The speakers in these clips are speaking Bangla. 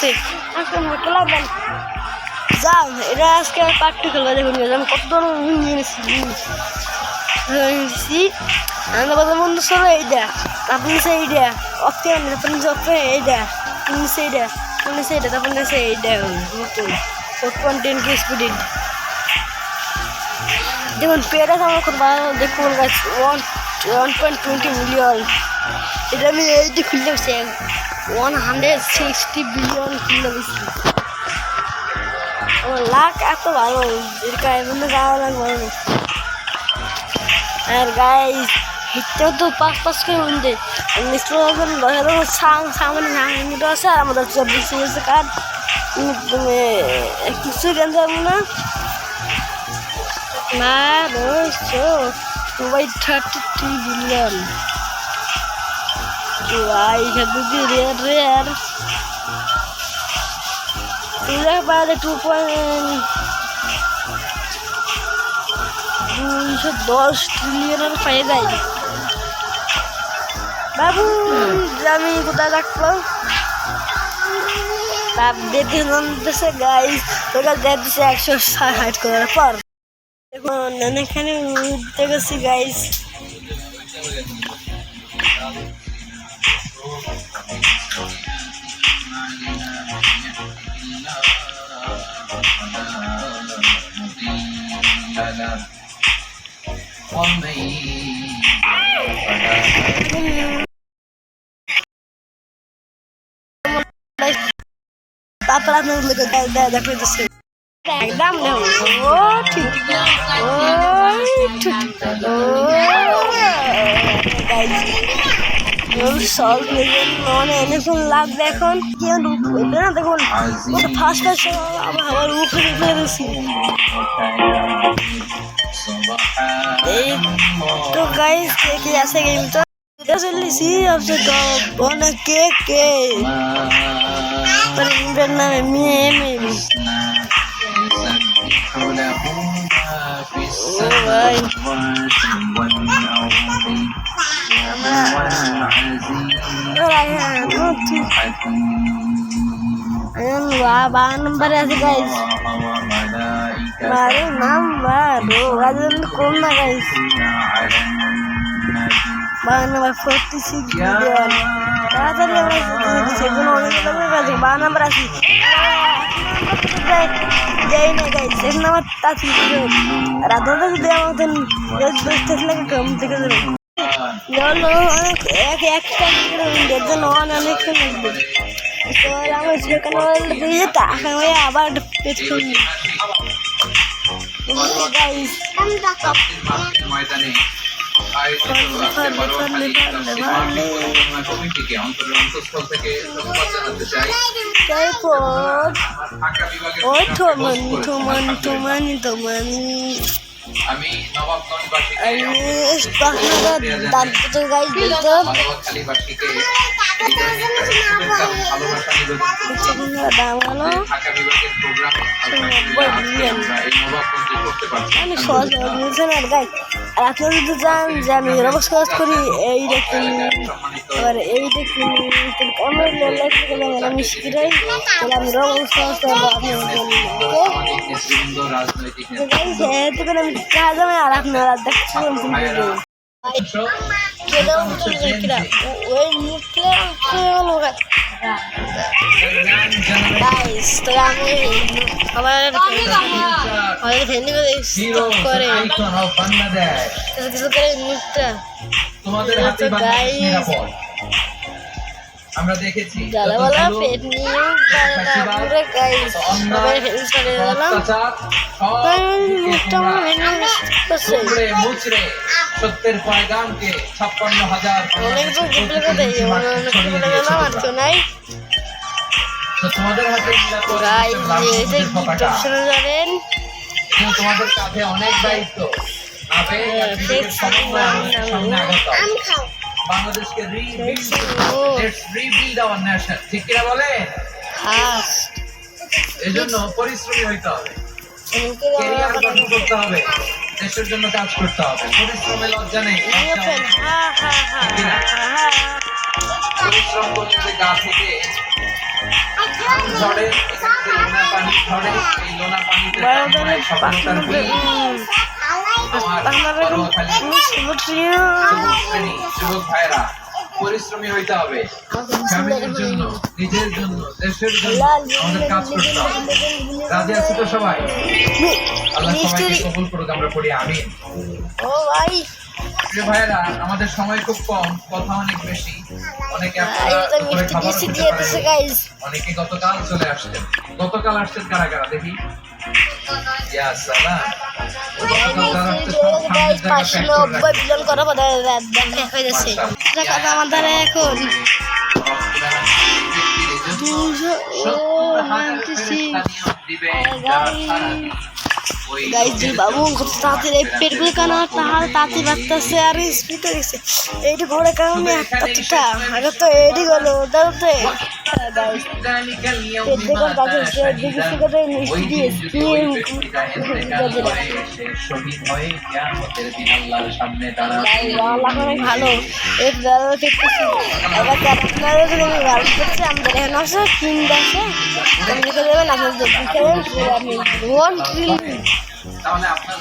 খেলতে খেলাবেন যাও এটা আজকে পার্টি খেলা দেখুন আমি কত ধরনের নিয়েছি আমাদের কথা বন্ধু সব এইটা তারপর নিচে এইটা অফতে তারপর নিচে অফতে এইটা নিচে এইটা নিচে এইটা তারপর নিচে এইটা নতুন 4.10 স্পিড দেখুন পেয়ারা আমার কত ভালো দেখুন গাছ 1.20 মিলিয়ন এটা আমি এইটি খুলতে পারছি 160 বিলিয়ন খুলতে পারছি আমার লাখ এত ভালো এর গায়ে বন্ধু যাওয়া লাগবে আর গাইস হিটটাও তো পাঁচ করে বন্ধে সামনে মিনিট আছে আর আমাদের 24 হয়েছে কার কিছু কেন যাবো না না রয়েছে 33 বিলিয়ন ভাই খাদ্য রেয়ার তুলে পারে 2.210 ট্রিলিয়নের পায়ে যায় বাবু আমি কোথায় রাখবো তাপ দেখে জানতেছে গাইস তোকে দেখতেছে 160 করার পর দেখুন এখানে উঠতে গেছি গাইস তারপর আপনাদের দেখো একদম ও ঠিক ও ঠিক ও সল্ভ মানে এনেছেন লাগবে এখন কেউ না দেখুন ফার্স্ট আবার উঠে ফেলেছি এই তো গাইস কি আছে গেমটা চলেছি আপনি অনেক কে পরিবার নামে মেয়ে ভাই বারো নম্বরে আছে গাইস বারো নাম্বার কম না গাইস 12 নম্বর 46 বিলিয়ন তাড়াতাড়ি আমরা অনেক আছে 12 নম্বর আছি যাই না গাইস 1 নম্বর তাছি রাধা যদি আমাদের লাগে কম থেকে একটা জন্য অনেক লাগবে তো আমার সেখানে দিয়ে টাকা হয়ে আবার পেছন গাইস আমি নবাবগঞ্জবাসীকে আপনারা যদি জান যে আমি নমস্কার করি এই দেখুন এবার এই দেখুন আমি শিখিরাই তাহলে আমি নমস্কার করবো আমি কাজ আর আপনারা দেখছেন আমরা দেখেছি পেট নিয়ে মুচড়ে সত্যের পয়গামকে 56,000 তোমাদের হাতে তোমাদের কাছে অনেক দায়িত্ব বাংলাদেশকে রিবিল্ড আওয়ার নেশন ঠিক কিনা বলে এই জন্য পরিশ্রমী হইতে হবে ক্যারিয়ার গঠন করতে হবে দেশের জন্য কাজ করতে হবে পরিশ্রমে লজ্জা নেই পরিশ্রম করলে গা থেকে ঝরে এখান থেকে লোনা পানি ঝরে, এই লোনা পানিতে সফলতার বীজ। আমার যুবক ভাইরা, পরিশ্রমী হইতে হবে, ফ্যামিলির জন্য, নিজের জন্য, দেশের জন্য আমাদের কাজ করতে হবে। রাজি আছি তো সবাই? আল্লাহ সবাইকে কবুল করুক, আমরা পড়ি আমিন। ও ভাই প্রিয় ভাইরা, আমাদের সময় খুব কম, কথা অনেক বেশি। অনেকে আপনারা দুপুরে খাবার খেতে পারেন, অনেকে গতকাল চলে আসছেন। গতকাল আসছেন কারা কারা দেখি? ইয়া সালাম। গতকাল যারা আসছেন সব সামনের জায়গা প্যাক করে রাখেন। আমাদের এখন গাইজ জি বাবু কত তাড়াতাড়ি এই পেটগুলো কেন তাড়াতাড়ি বাড়তেছে আর স্পিড হয়ে গেছে। এইটা ঘোরার কারণে এতটা আগে তো এডি গেলো ওটা তো ভালো আমাদের এখানে আছে কিনতে আছে দেবেন আপনাদের তাহলে আপনার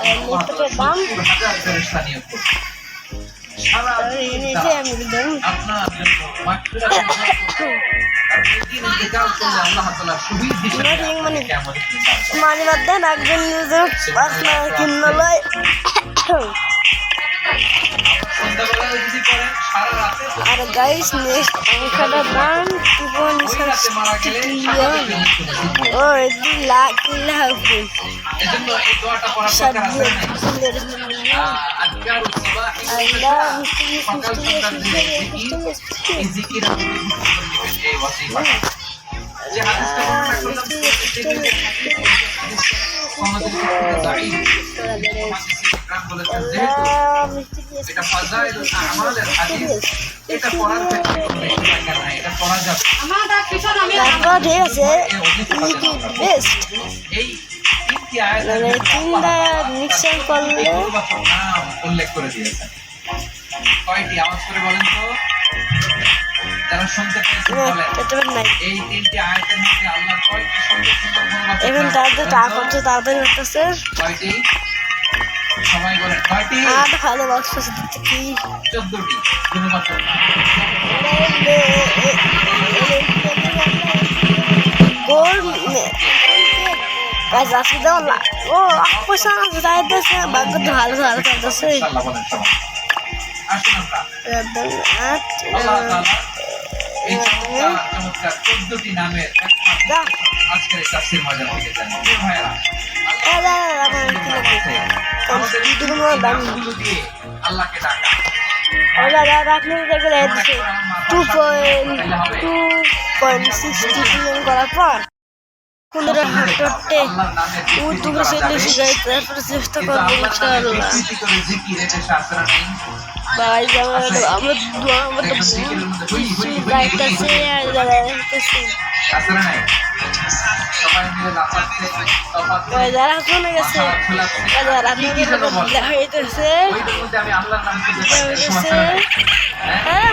দাম 70,000 নিয়োগ করুন। সারা আমি ধরুন আপনার জন্য মাগফিরাত আর দিন ইন্তেকাল করলে আল্লাহ তাআলা শহীদ হিসেবে আপনাকে কিয়ামত দিন। মাঝে মধ্যে একজন নিউজের পাস না কিনলয় সন্ধ্যাবেলায় যদি করেন সারা রাতে আর গাইস নেক্সট অঙ্কটা দাম জীবন মারা গেলে ও 2 লাখ হবে এজন্য এই দোয়াটা পড়ার দরকার আছে না? আজকার সুবহি আল্লাহ সকাল সন্ধ্যা এই জিকির আপনি এই ওয়াসিফাটা যে হাদিসটা বর্ণনা করলাম আমাদের ক্ষেত্রে দায়ী ইকরাম বলেছেন যেহেতু এটা ফাজাইলুল আমালের হাদিস, এটা পড়ার ক্ষেত্রে কোনো নিষেধাজ্ঞা নাই, এটা পড়া যাবে। তারপর ঠিক আছে বেস্ট এই তিনটি আয়াতের মানে তিনটা মিক্সার করলে নাম উল্লেখ করে দিয়েছেন। কয়টি আওয়াজ করে বলেন তো, যারা শুনতে পেয়েছেন বলেন। এই তিনটি আয়াতের মধ্যে আল্লাহর কয়টি সুন্দর সুন্দর গুণবাচক এখন তাদের টাকা করছে তাড়াতাড়ি করতেছে কয়টি? সবাই বলেন কয়টি? আর ভালো বক্স আছে কি 14টি গুণবাচক নাম। গোল গাছ আসি দাও না ও পয়সা আছে যাইতেছে ভাগ্য তো ভালো ভালো করতেছে ইনশাআল্লাহ বলেন সবাই। আসুন আমরা আল্লাহ তাআলা এই চমৎকার 14টি নামের একটা আজকের তাফসীর মজা থেকে জানি। প্রিয় ভাইরা, আমাদের নামগুলো দিয়ে আল্লাহকে ডাকা। আপনি দেখে 2.60 করার পর 15 হাঁটতে তোমরা সেগুলো শিখাই তারপরে চেষ্টা করবো ইনশাআল্লাহ। ভাই আমরা যাইতেছে যারা শুনে গেছে হইতেছে হ্যাঁ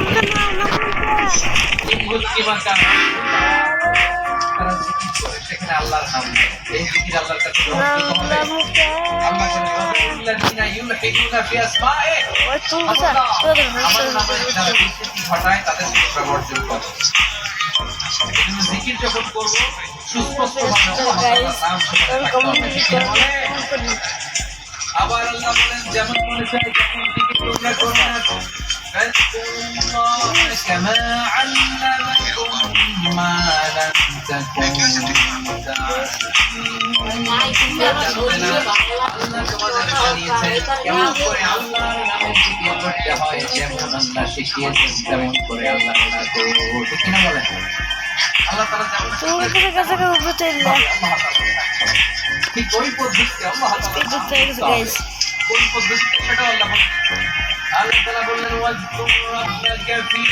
সেখানে আল্লাহর নাম নেই। এই জিকির আল্লাহর কাছে গ্রহণযোগ্য হবে। আল্লাহ আমার নামে যারা বিকৃতি ঘটায় তাদের ব্যবহার্য করো। জিকির যখন করবো সুস্পষ্টভাবে নাম আবার আল্লাহ বলেন যেমন মনে চাই তেমন জিকির তোমরা করো না। كما علمكم ما لم تكونوا واذكر ربك في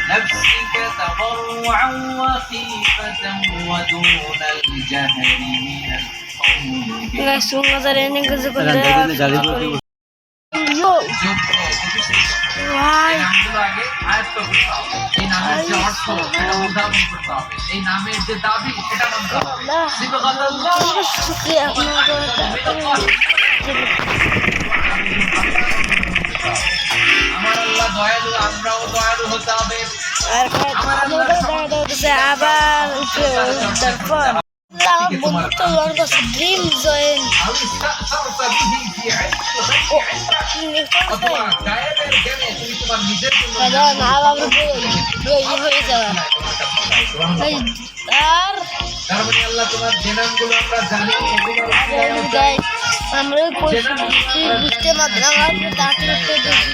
نفسك تضرعا وخيفة ودون الجهر من القول করতে হবে, এই নামের যে অর্থ সেটা অনুধাবন করতে হবে, এই নামের যে দাবি সেটা মানতে হবে। সিবগাতাল্লাহ শুকরিয়া আপনার আমার আল্লাহ দয়ালু, আমরাও দয়ালু হতে হবে। আর আবার তারপর বন্ধু তো ড্রিম জয়েন অথবা গায়েবের জ্ঞানে তুমি তোমার নিজের জন্য হয়ে যাওয়া আর তার মানে আল্লাহ তোমার যে নামগুলো আমরা জানি এগুলো আমরা বুঝতে পারছি আমরা তাড়াতাড়ি দেখি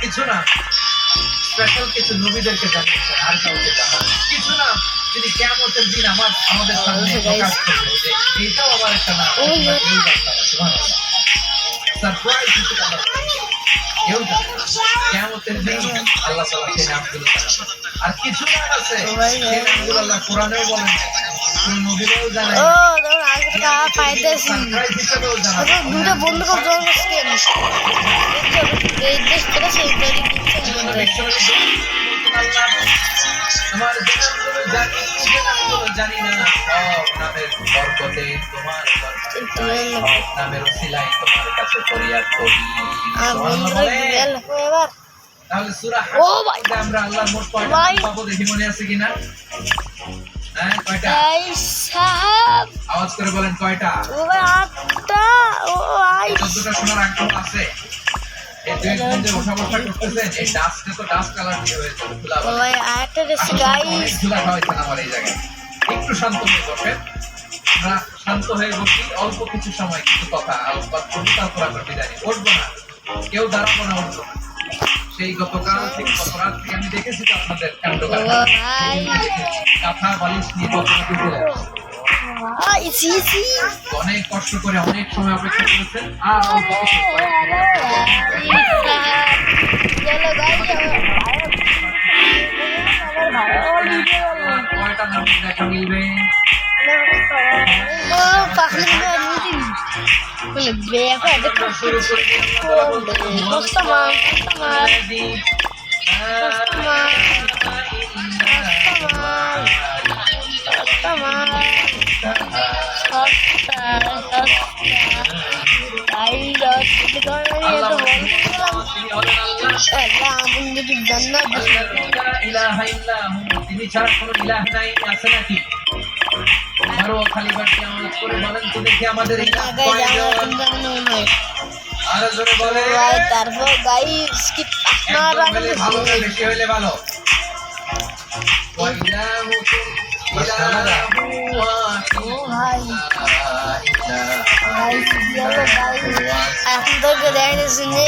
কিছু না স্পেশাল কিছু নবীদেরকে জানিয়েছেন, আর কাউকে জানান কিছু না, যদি কিয়ামতের দিন আমাদের সামনে প্রকাশ করবে যে এইটাও আমার একটা নাম, সারপ্রাইজ হিসেবে আমরা কেউ জানে না। কিয়ামতের দিন আল্লাহ তাআলা সেই নামগুলো জানাবেন। আর কিছু নাম আছে সেই নামগুলো আল্লাহ কোরআনেও বলেন, কোন নবীরাও জানায় ও তোর আগে পাইতেছি সারপ্রাইজ হিসেবেও জানাবেন। দুটো বন্ধু করে জয়েন করছি এই দেশ করে সেই তৈরি তোমার যে নামগুলো জানি, যে নামগুলো জানি না, সব নামের বরকতে তোমার সব নামের উসিলায় তোমার কাছে ফরিয়াদ করি। এবার তাহলে সূরা ও ভাই হাশরে আমরা আল্লাহর মোট কয়টা ভাই। নাম পাবো দেখি, মনে আছে কিনা? হ্যাঁ কয়টা? এই সাহাব আওয়াজ করে বলেন কয়টা? ও ভাই আটটা ও ভাই 14টা শোনার আগ্রহ আছে? এই দুই দিন যে বসা বসা করতেছেন, এই ডাস্টে তো ডাস্ট কালার দিয়ে হয়েছে ধুলা ও ভাই আটটা রেসি গাইস ধুলা খাওয়াইছেন আমার এই জায়গায়। একটু শান্ত হয়ে বসেন, আমরা শান্ত হয়ে বসি, অল্প কিছু সময় কিছু কথা আলোচনা করবো, তারপর আমরা বিদায় নিই। উঠবো না, কেউ দাঁড়াবো না, উঠবো না। সেই গতকাল থেকে গত রাত থেকে আমি দেখেছি তো আপনাদের কাণ্ড ও ভাই কাঁথা বালিশ নিয়ে বসবাতে চলে আসছে। ভাই সিসি অনেক কষ্ট করে অনেক সময় অপেক্ষা করেছেন, আর অল্প কিছু চলো গাইস কয়টা নাম দেখা মিলবে? ও পাখি বলে বেয়া এটা শুরু করে দিন। কাস্টমার তিনি ছাড়া কোনো ইলাহ নাই, আছে নাকি? আরো খালি বাড়তি আমাদের করে বলেন তো দেখি আমাদের ইলাহ কয়জন? আরো জোরে বলে। তারপর গাইস কি একদম হলে ভালো না বেশি হলে ভালো? ওয়াইলাহুকুম ইলাহু ওয়াহিদ। এখন তো দেখে শুনে